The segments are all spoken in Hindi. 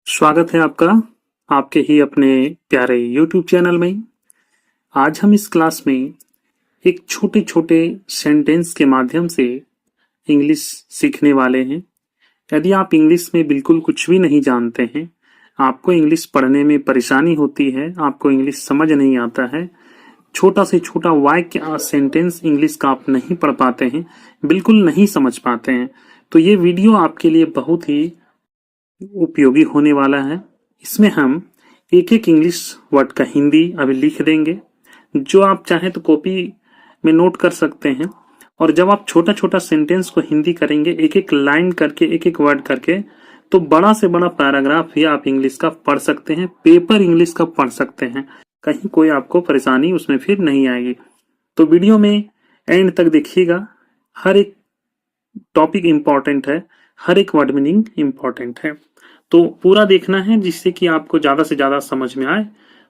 स्वागत है आपका आपके ही अपने प्यारे YouTube चैनल में। आज हम इस क्लास में एक छोटे छोटे सेंटेंस के माध्यम से इंग्लिश सीखने वाले हैं। यदि आप इंग्लिश में बिल्कुल कुछ भी नहीं जानते हैं, आपको इंग्लिश पढ़ने में परेशानी होती है, आपको इंग्लिश समझ नहीं आता है, छोटा से छोटा वाक्य या सेंटेंस इंग्लिश का आप नहीं पढ़ पाते हैं, बिल्कुल नहीं समझ पाते हैं, तो ये वीडियो आपके लिए बहुत ही उपयोगी होने वाला है। इसमें हम एक एक इंग्लिश वर्ड का हिंदी अभी लिख देंगे, जो आप चाहें तो कॉपी में नोट कर सकते हैं। और जब आप छोटा छोटा सेंटेंस को हिंदी करेंगे, एक एक लाइन करके, एक एक वर्ड करके, तो बड़ा से बड़ा पैराग्राफ भी आप इंग्लिश का पढ़ सकते हैं, पेपर इंग्लिश का पढ़ सकते हैं। कहीं कोई आपको परेशानी उसमें फिर नहीं आएगी। तो वीडियो में एंड तक देखिएगा। हर एक टॉपिक इंपॉर्टेंट है, हर एक वर्ड मीनिंग इंपॉर्टेंट है, तो पूरा देखना है जिससे कि आपको ज्यादा से ज्यादा समझ में आए।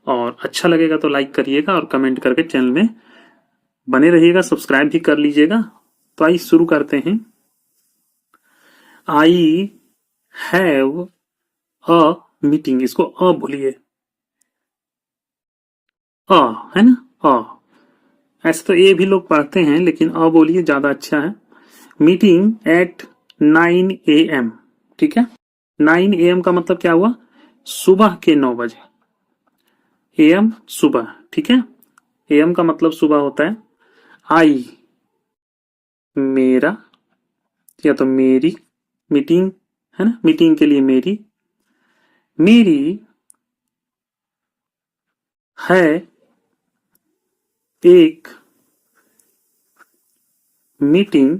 और अच्छा लगेगा तो लाइक करिएगा और कमेंट करके चैनल में बने रहिएगा, सब्सक्राइब भी कर लीजिएगा। तो आइए शुरू करते हैं। आई हैव अ मीटिंग, इसको अ बोलिए, अ है ना, अ। ऐसे तो ए भी लोग पढ़ते हैं, लेकिन अ बोलिए, ज्यादा अच्छा है। मीटिंग एट 9 AM, ठीक है। 9 AM का मतलब क्या हुआ? सुबह के 9 बजे। AM सुबह, ठीक है। AM का मतलब सुबह होता है। आई मेरा या तो मेरी, मीटिंग है ना, मीटिंग के लिए मेरी, मेरी है एक मीटिंग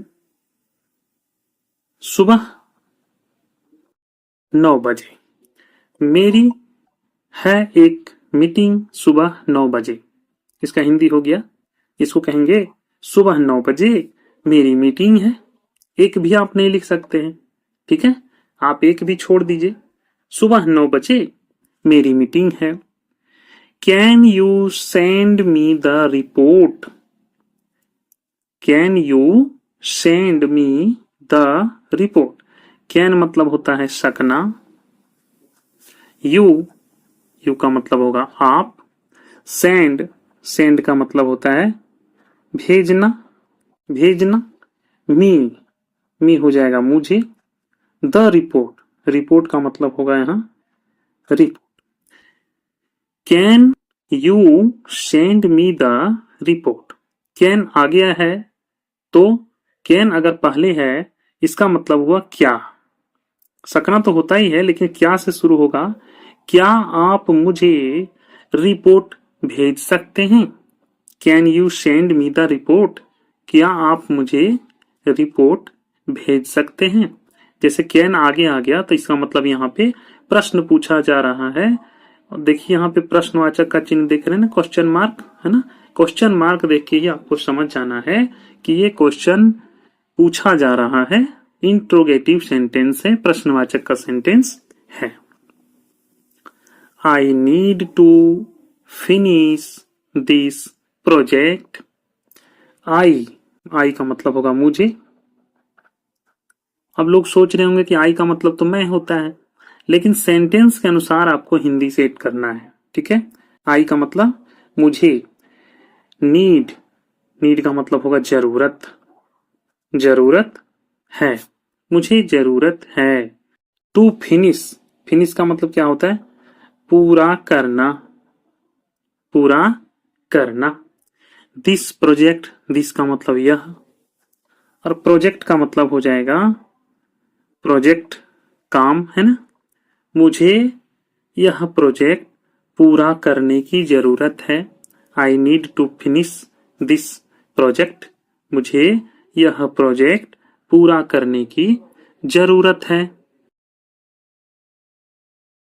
सुबह 9 बजे। मेरी है एक मीटिंग सुबह 9 बजे, इसका हिंदी हो गया। इसको कहेंगे सुबह 9 बजे मेरी मीटिंग है। एक भी आप नहीं लिख सकते हैं, ठीक है, आप एक भी छोड़ दीजिए। सुबह 9 बजे मेरी मीटिंग है। Can you send me the report? Can you send me the report? Can मतलब होता है सकना, यू, यू का मतलब होगा आप, सेंड, सेंड का मतलब होता है भेजना, भेजना, मी हो जाएगा मुझे, द रिपोर्ट, रिपोर्ट का मतलब होगा यहाँ report. Can you send me the report? Can आ गया है, तो कैन अगर पहले है, इसका मतलब हुआ क्या। सकना तो होता ही है, लेकिन क्या से शुरू होगा। क्या आप मुझे रिपोर्ट भेज सकते हैं? Can you send me the report? क्या आप मुझे रिपोर्ट भेज सकते हैं? जैसे कैन आगे आ गया, तो इसका मतलब यहाँ पे प्रश्न पूछा जा रहा है। देखिए यहाँ पे प्रश्नवाचक का चिन्ह देख रहे हैं ना, क्वेश्चन मार्क है ना। क्वेश्चन मार्क देख के ही आपको समझ जाना है कि ये क्वेश्चन पूछा जा रहा है। इंट्रोगेटिव सेंटेंस है, प्रश्नवाचक का सेंटेंस है। I need to finish this project. I का मतलब होगा मुझे। अब लोग सोच रहे होंगे कि आई का मतलब तो मैं होता है, लेकिन सेंटेंस के अनुसार आपको हिंदी सेट करना है, ठीक है। आई का मतलब मुझे, नीड, नीड का मतलब होगा जरूरत, जरूरत है, मुझे जरूरत है। टू फिनिश, फिनिश का मतलब क्या होता है? पूरा करना, पूरा करना। दिस प्रोजेक्ट, दिस का मतलब यह, और प्रोजेक्ट का मतलब हो जाएगा प्रोजेक्ट, काम है ना। मुझे यह प्रोजेक्ट पूरा करने की जरूरत है। I need to finish this project. मुझे यह प्रोजेक्ट पूरा करने की जरूरत है।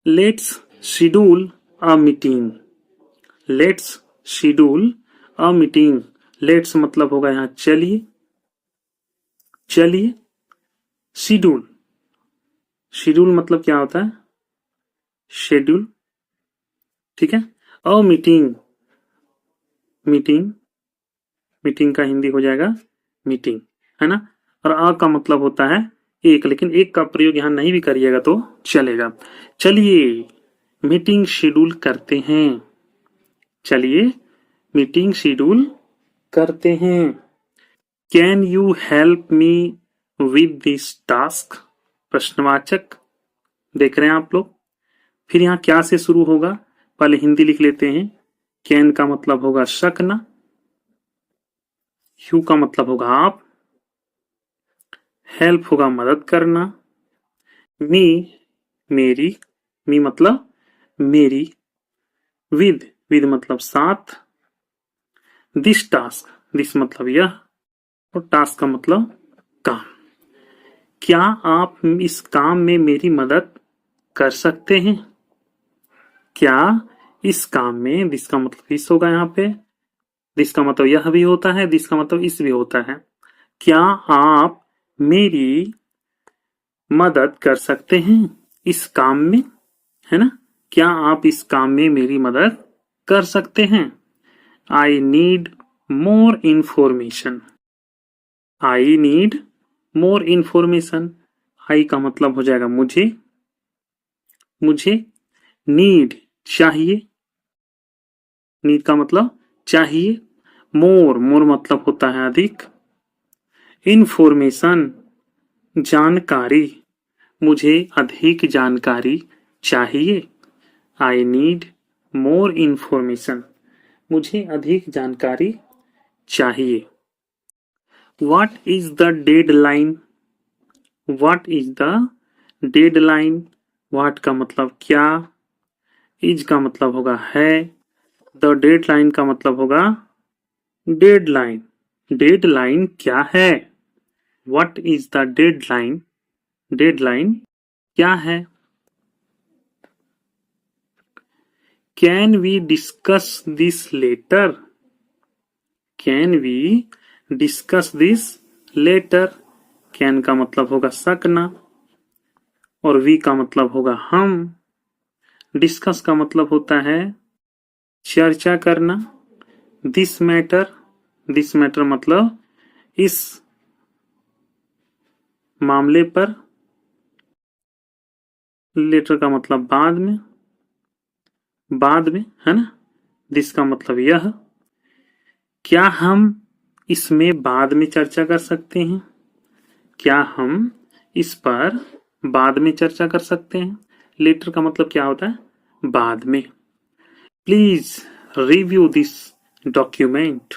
Let's schedule a meeting. Let's schedule a meeting. Let's मतलब होगा यहाँ चलिए, चलिए। शेड्यूल, शेड्यूल मतलब क्या होता है? शेड्यूल, ठीक है। अ मीटिंग, मीटिंग, मीटिंग का हिंदी हो जाएगा मीटिंग, है ना। और अ का मतलब होता है एक, लेकिन एक का प्रयोग यहाँ नहीं भी करिएगा तो चलेगा। चलिए मीटिंग शेड्यूल करते हैं। चलिए मीटिंग शेड्यूल करते हैं। Can you help me with this task? प्रश्नवाचक देख रहे हैं आप लोग। फिर यहाँ क्या से शुरू होगा, पहले हिंदी लिख लेते हैं। कैन का मतलब होगा सकना, यू का मतलब होगा आप, हेल्प होगा मदद करना, मी मेरी, मी मतलब मेरी, विद मतलब साथ, दिस टास्क, दिस मतलब यह, और टास्क का मतलब काम। क्या आप इस काम में मेरी मदद कर सकते हैं? क्या इस काम में, दिस का मतलब इस होगा यहाँ पे, दिस का मतलब यह भी होता है, दिस का मतलब इस भी होता है। क्या आप मेरी मदद कर सकते हैं इस काम में, है ना? क्या आप इस काम में मेरी मदद कर सकते हैं? I need more information, I need more information. I का मतलब हो जाएगा मुझे, मुझे नीड चाहिए, नीड का मतलब चाहिए, मोर, मोर मतलब होता है अधिक, इंफॉर्मेशन जानकारी, मुझे अधिक जानकारी चाहिए। आई नीड मोर इंफॉर्मेशन, मुझे अधिक जानकारी चाहिए। What is the deadline? What is the deadline? What का मतलब क्या, is का मतलब होगा है, the deadline का मतलब होगा डेडलाइन। डेडलाइन क्या है? What is the deadline? Deadline क्या है? Can we discuss this later? Can we discuss this later? Can का मतलब होगा सकना, और वी का मतलब होगा हम। डिस्कस का मतलब होता है चर्चा करना। दिस मैटर, दिस मैटर मतलब इस मामले पर। लेटर का मतलब बाद में, बाद में, है ना? दिस का मतलब यह। क्या हम इसमें बाद में चर्चा कर सकते हैं? क्या हम इस पर बाद में चर्चा कर सकते हैं? लेटर का मतलब क्या होता है? बाद में। Please review this document.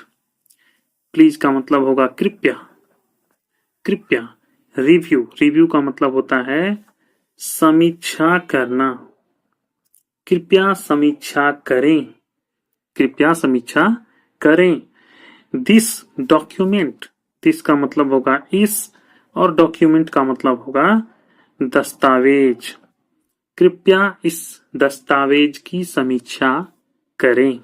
Please का मतलब होगा कृपया, कृपया। रिव्यू, रिव्यू का मतलब होता है समीक्षा करना। कृपया समीक्षा करें, कृपया समीक्षा करें। दिस डॉक्यूमेंट, दिस का मतलब होगा इस, और डॉक्यूमेंट का मतलब होगा दस्तावेज। कृपया इस दस्तावेज की समीक्षा करें।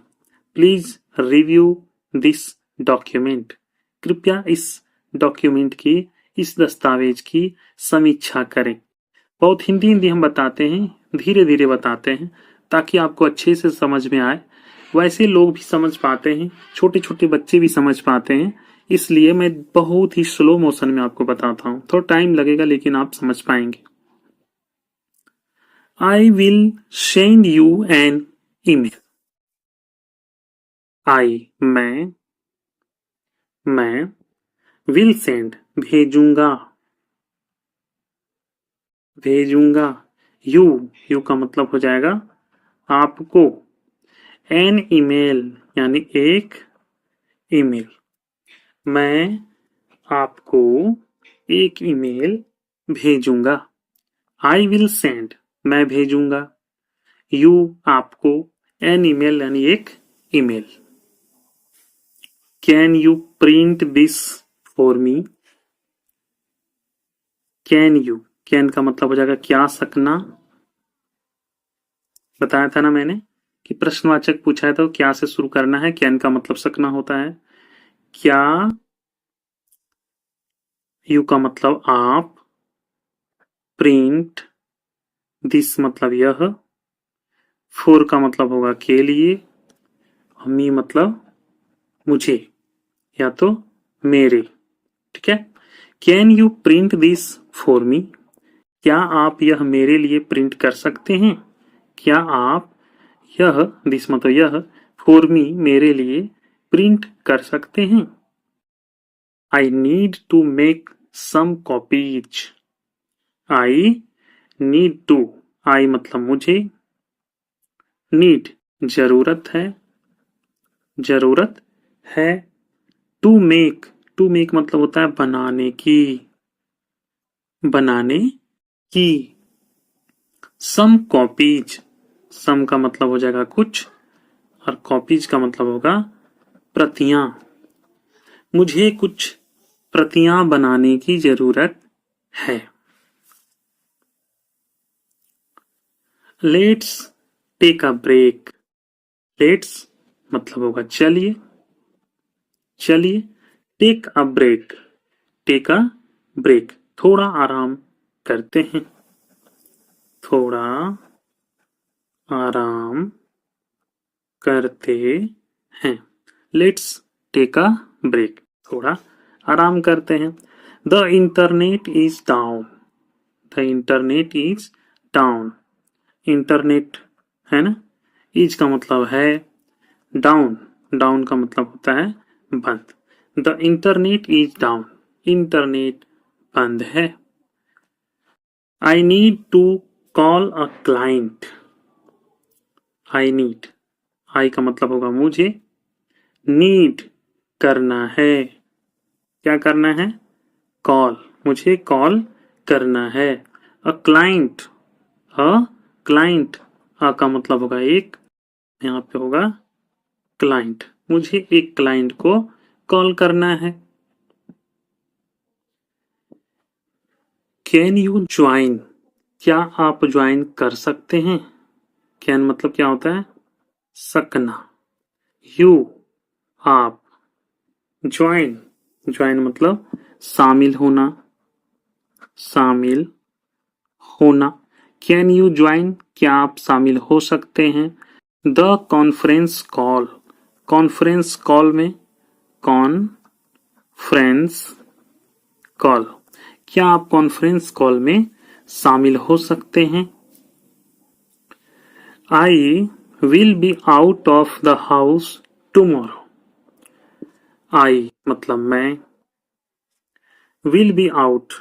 Please review this document. कृपया इस डॉक्यूमेंट की, इस दस्तावेज की समीक्षा करें। बहुत हिंदी हिंदी हम बताते हैं, धीरे धीरे बताते हैं ताकि आपको अच्छे से समझ में आए। वैसे लोग भी समझ पाते हैं, छोटे छोटे बच्चे भी समझ पाते हैं, इसलिए मैं बहुत ही स्लो मोशन में आपको बताता हूँ। थोड़ा टाइम लगेगा लेकिन आप समझ पाएंगे। I will send you an email. I मैं विल सेंड भेजूंगा, भेजूंगा। यू, यू का मतलब हो जाएगा आपको। एन ईमेल यानी एक ईमेल, मैं आपको एक ईमेल भेजूंगा। आई विल सेंड, मैं भेजूंगा। यू आपको, एन ईमेल यानी एक email. Can you print this for me? Can you, can का मतलब हो जाएगा क्या सकना। बताया था ना मैंने कि प्रश्नवाचक पूछा है तो क्या से शुरू करना है। कैन का मतलब सकना होता है। क्या, यू का मतलब आप, प्रिंट, दिस मतलब यह, फोर का मतलब होगा के लिए, मी मतलब मुझे या तो मेरे। ठीक है। Can you print this for me? क्या आप यह मेरे लिए प्रिंट कर सकते हैं? क्या आप यह दिस मतलब यह फॉर मी मेरे लिए प्रिंट कर सकते हैं? I need to make some copies. I need to, I मतलब मुझे, नीड जरूरत है, जरूरत है, टू मेक मतलब होता है बनाने की, बनाने की, सम कॉपीज, सम का मतलब हो जाएगा कुछ और कॉपीज का मतलब होगा प्रतियां, मुझे कुछ प्रतियां बनाने की जरूरत है। Let's take a break. Let's मतलब होगा चलिए, चलिए, take a break, take a break थोड़ा आराम करते हैं, थोड़ा आराम करते हैं। लेट्स टेक अ ब्रेक, थोड़ा आराम करते हैं। The internet is down. The internet is down, internet है ना, इज का मतलब है डाउन, डाउन का मतलब होता है बंद। The internet is down, internet बंद है। I need to call a client. I need, I का मतलब होगा मुझे, नीड करना है, क्या करना है? कॉल, मुझे कॉल करना है। अ क्लाइंट, अ क्लाइंट, आ का मतलब होगा एक, यहाँ पे होगा क्लाइंट, मुझे एक क्लाइंट को कॉल करना है। Can you join? क्या आप ज्वाइन कर सकते हैं? कैन मतलब क्या होता है? सकना। यू आप, ज्वाइन, ज्वाइन मतलब शामिल होना, शामिल होना। Can you join? क्या आप शामिल हो सकते हैं? The conference call, conference call में, कॉन्फ्रेंस कॉल, क्या आप कॉन्फ्रेंस कॉल में शामिल हो सकते हैं? I will be out of the house tomorrow. I मतलब मैं, will be out,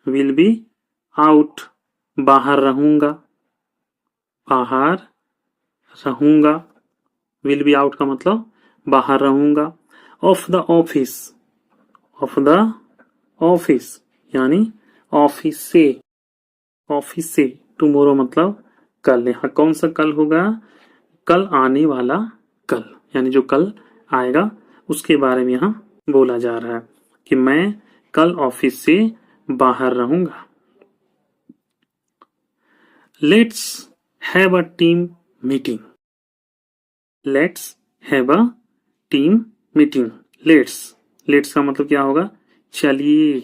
will be out बाहर रहूंगा, बाहर रहूंगा, विल बी आउट का मतलब बाहर रहूंगा। Of the office, of the office यानी ऑफिस से, ऑफिस से, टुमारो मतलब कल, यहाँ कौन सा कल होगा? कल आने वाला कल, यानी जो कल आएगा उसके बारे में यहाँ बोला जा रहा है कि मैं कल ऑफिस से बाहर रहूंगा। Let's have a team meeting. Let's have a team meeting. Let's, let's का मतलब क्या होगा? चलिए,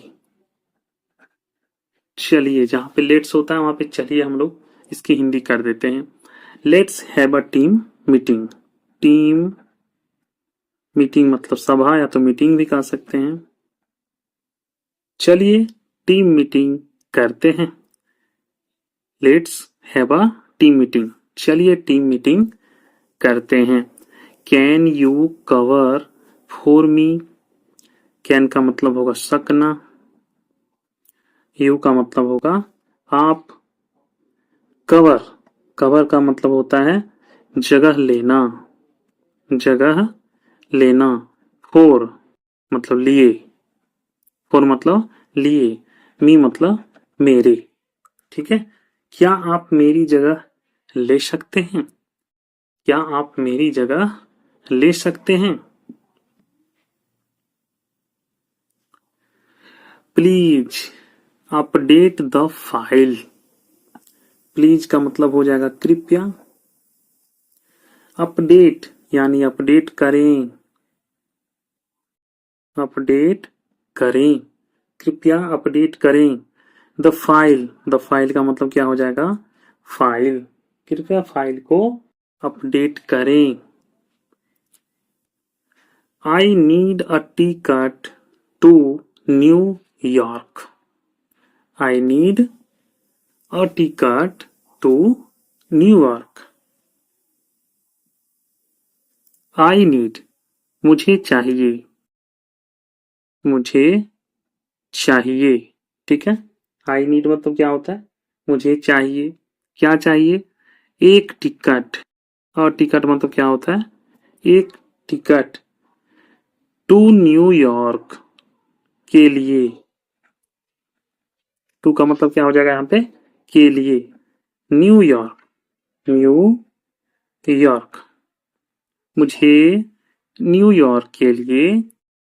चलिए, जहां पे लेट्स होता है वहां पे चलिए हम लोग इसकी हिंदी कर देते हैं। Let's have a team meeting. Team meeting मतलब सभा या तो मीटिंग भी कह सकते हैं। चलिए टीम मीटिंग करते हैं। Let's have a team meeting, चलिए टीम मीटिंग करते हैं। Can you cover for me? Can का मतलब होगा सकना, यू का मतलब होगा आप, कवर, कवर का मतलब होता है जगह लेना, जगह लेना। फोर मतलब लिए, फोर मतलब लिए, मी मतलब मेरे, ठीक है। क्या आप मेरी जगह ले सकते हैं? क्या आप मेरी जगह ले सकते हैं? Please update the file. Please का मतलब हो जाएगा कृपया, अपडेट यानी अपडेट करें, अपडेट करें, कृपया अपडेट करें। द फाइल, द फाइल का मतलब क्या हो जाएगा? फाइल, कृपया फाइल को अपडेट करें। I need a ticket to New York. I need a ticket to New York. I need मुझे चाहिए, मुझे चाहिए। ठीक है, आई नीड मतलब क्या होता है? मुझे चाहिए। क्या चाहिए? एक टिकट। और टिकट मतलब क्या होता है? एक टिकट टू न्यूयॉर्क के लिए। टू का मतलब क्या हो जाएगा यहाँ पे? के लिए। New York, New York. मुझे न्यूयॉर्क के लिए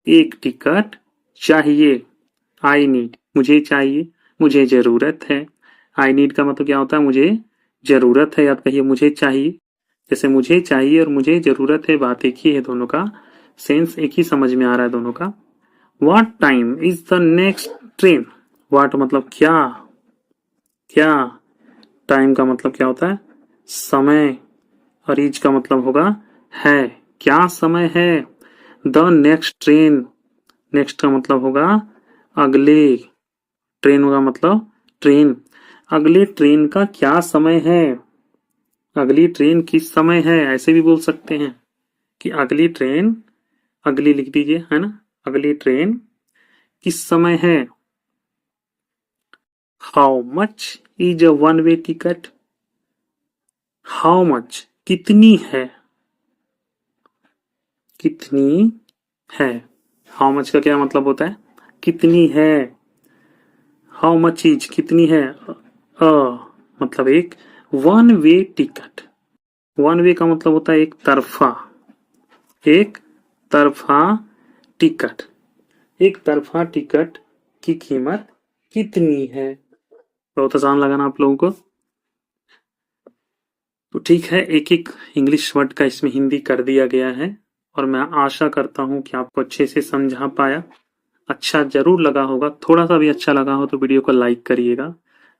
एक टिकट चाहिए। आई नीड मुझे चाहिए, मुझे जरूरत है। आई नीड का मतलब क्या होता है? मुझे जरूरत है। याद कहिए, मुझे चाहिए। जैसे मुझे चाहिए और मुझे जरूरत है, बात एक ही है, दोनों का सेंस एक ही समझ में आ रहा है दोनों का। What time is the next train? What मतलब क्या? क्या? टाइम का मतलब क्या होता है? समय। और इज का मतलब होगा है। क्या समय है? The next train. नेक्स्ट का मतलब होगा अगले। ट्रेन का मतलब ट्रेन। अगले ट्रेन का क्या समय है? अगली ट्रेन किस समय है, ऐसे भी बोल सकते हैं कि अगली ट्रेन, अगली लिख दीजिए, है ना? अगली ट्रेन किस समय है? How much is a one way ticket? How much कितनी है? कितनी है? हाउ मच का क्या मतलब होता है? कितनी है। हाउ मच इज कितनी है। मतलब एक one way ticket. One way का मतलब होता है एक तरफा। एक तरफा टिकट। एक तरफा टिकट की कीमत कितनी है? बहुत आसान लगा ना आप लोगों को? तो ठीक है, एक एक इंग्लिश वर्ड का इसमें हिंदी कर दिया गया है और मैं आशा करता हूँ कि आपको अच्छे से समझा पाया। अच्छा जरूर लगा होगा, थोड़ा सा भी अच्छा लगा हो तो वीडियो को लाइक करिएगा,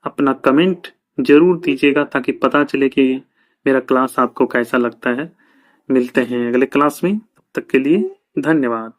अपना कमेंट जरूर दीजिएगा ताकि पता चले कि मेरा क्लास आपको कैसा लगता है। मिलते हैं अगले क्लास में, तब तक के लिए धन्यवाद।